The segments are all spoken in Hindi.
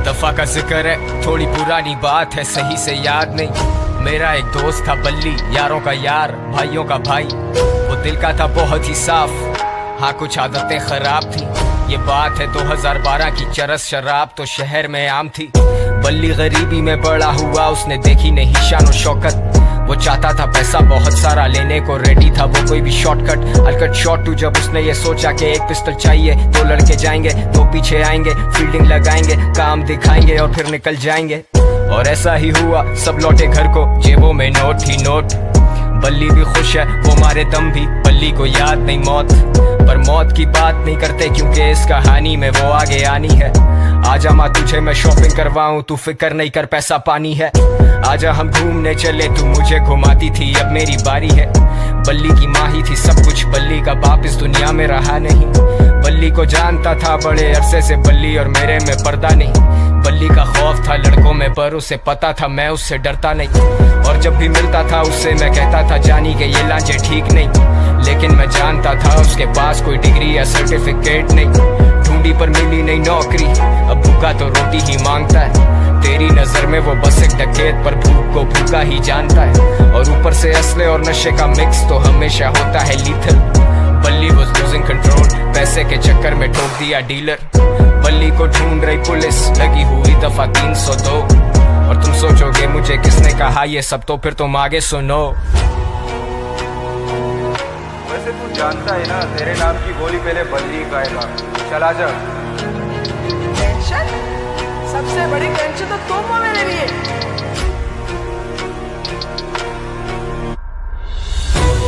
दफा का जिक्र है, थोड़ी पुरानी बात है, सही से याद नहीं। मेरा एक दोस्त था बल्ली, यारों का यार, भाइयों का भाई। वो दिल का था बहुत ही साफ, हाँ कुछ आदतें खराब थी। ये बात है 2012 की, चरस शराब तो शहर में आम थी। बल्ली गरीबी में बड़ा हुआ, उसने देखी नहीं शान और शौकत। वो चाहता था पैसा बहुत सारा, लेने को रेडी था वो कोई भी shortcut. I'll cut short to जब उसने ये सोचा कि एक पिस्टल चाहिए, दो लड़के जाएंगे, दो पीछे आएंगे, फील्डिंग लगाएंगे, काम दिखाएंगे और फिर निकल जाएंगे। और ऐसा ही हुआ, सब लौटे घर को, जेबों में नोट ही नोट। बल्ली भी खुश है, वो मारे दम भी, बल्ली को याद नहीं मौत। पर मौत की बात नहीं करते क्योंकि इस कहानी में वो आगे आनी है। आजा माँ तुझे मैं शॉपिंग करवाऊं, तू फिक्र नहीं कर पैसा पानी है। आजा हम घूमने चले, तू मुझे घुमाती थी, अब मेरी बारी है। बल्ली की माँ ही थी सब कुछ, बल्ली का बाप इस दुनिया में रहा नहीं। बल्ली को जानता था बड़े अरसे से, बल्ली और मेरे में पर्दा नहीं। बल्ली का खौफ था लड़कों में, पर उसे पता था मैं उससे डरता नहीं। और जब भी मिलता था उससे मैं कहता था जानी के ये लांचे ठीक नहीं। लेकिन मैं जानता था उसके पास कोई डिग्री या सर्टिफिकेट नहीं। ढूंढी पर मिली नहीं नौकरी, अब भूखा तो रोटी ही मांगता है। तेरी नजर में वो बस एक डकैत, पर भूख को भूखा ही जानता है। और ऊपर से असले और नशे का मिक्स तो हमेशा होता है लीथल। बल्ली was losing control, पैसे के चक्कर में ठोक दिया डीलर। बल्ली को ढूंढ रही पुलिस, लगी हुई दफा 302। और तुम सोचोगे मुझे किसने कहा ये सब, तो फिर तुम आगे सुनो। वैसे तू जानता है ना, तेरे नाम की गोली पहले बल्ली खाएगा। चला जा। टेंशन? सबसे बड़ी टेंशन तो तुम हो मेरे लिए।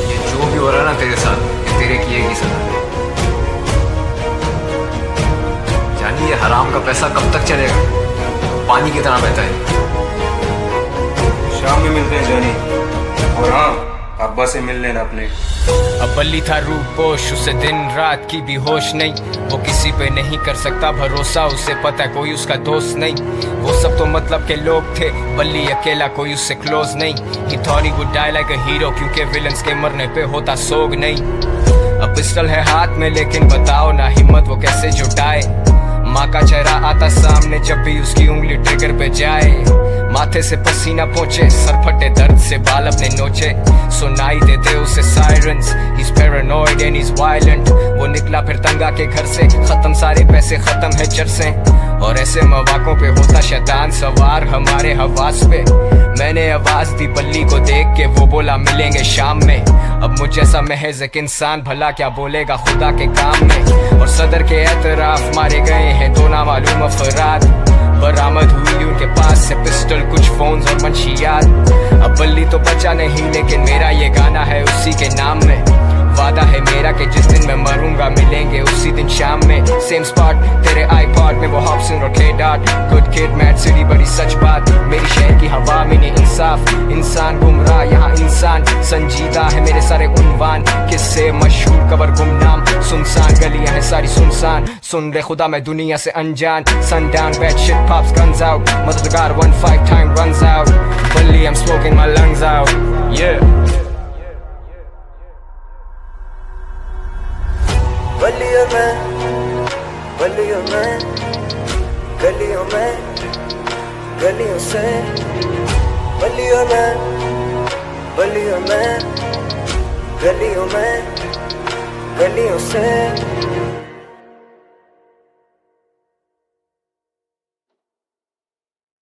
ये जो भी हो रहा है ना तेरे साथ, ये तेरे किए की सजा। जानी ये हराम का पैसा कब तक चलेगा, पानी की तरह बहता है। शाम में मिलते हैं जानी, और हाँ अब्बा से मिल लेना अपने। अब बल्ली था रूपोश, उसे दिन रात की भी होश नहीं। वो किसी पे नहीं कर सकता भरोसा, उसे पता है कोई उसका दोस्त नहीं। वो सब तो मतलब के लोग थे, बल्ली अकेला कोई उससे क्लोज नहीं। He thought he would die like a hero, क्योंकि विलन्स के मरने पे होता सोग नहीं। अब पिस्टल है हाथ में, लेकिन बताओ ना हिम्मत वो कैसे जुटाए। माँ का चेहरा आता सामने जब भी उसकी उंगली ट्रिगर पे जाए। माथे से पसीना पहुंचे, सर फटे दर्द से बाल अपने नोचे। सुनाई देते उसे sirens, he's paranoid and he's violent। वो निकला फिर तंगा के घर से, खत्म सारे पैसे, खत्म है चरसें। और ऐसे मौकों पे होता शैतान सवार हमारे हवास पे। मैंने आवाज दी बल्ली को देख के, वो बोला मिलेंगे शाम में। अब मुझ जैसा महज एक इंसान भला क्या बोलेगा खुदा के काम में। और सदर के एतराफ मारे गए हैं दो नामालूम अफराद। बरामद हुई उनके पास से पिस्टल, कुछ फोन्स और मंशियात। अब बल्ली तो बचा नहीं, लेकिन मेरा ये गाना है उसी के नाम में। वादा है मेरा कि जिस दिन मैं मरूंगा मिलेंगे उसी दिन शाम में। सेम स्पॉट तेरे आईपॉड में, वो हॉब्सन और K-Dot। Good kid mad city बड़ी सच बात, मेरी शहर की हवा में नहीं इंसाफ। इंसान गुमराह यहाँ इंसान संजीदा है, मेरे सारे उन्वान किससे मशहूर कबर गुमनाम। सुनसान गलियां हैं सारी सुनसान, सुन ले खुदा मैं दुनिया से अनजान। Sundown bad shit pops guns out, मददगार 1-5 time runs out। Bully I'm smoking my lungs out, yeah। बल्लियों में, बल्लियों में, गलियों में, गलियों से। बल्लियों में, बल्लियों में, गलियों में, गलियों से।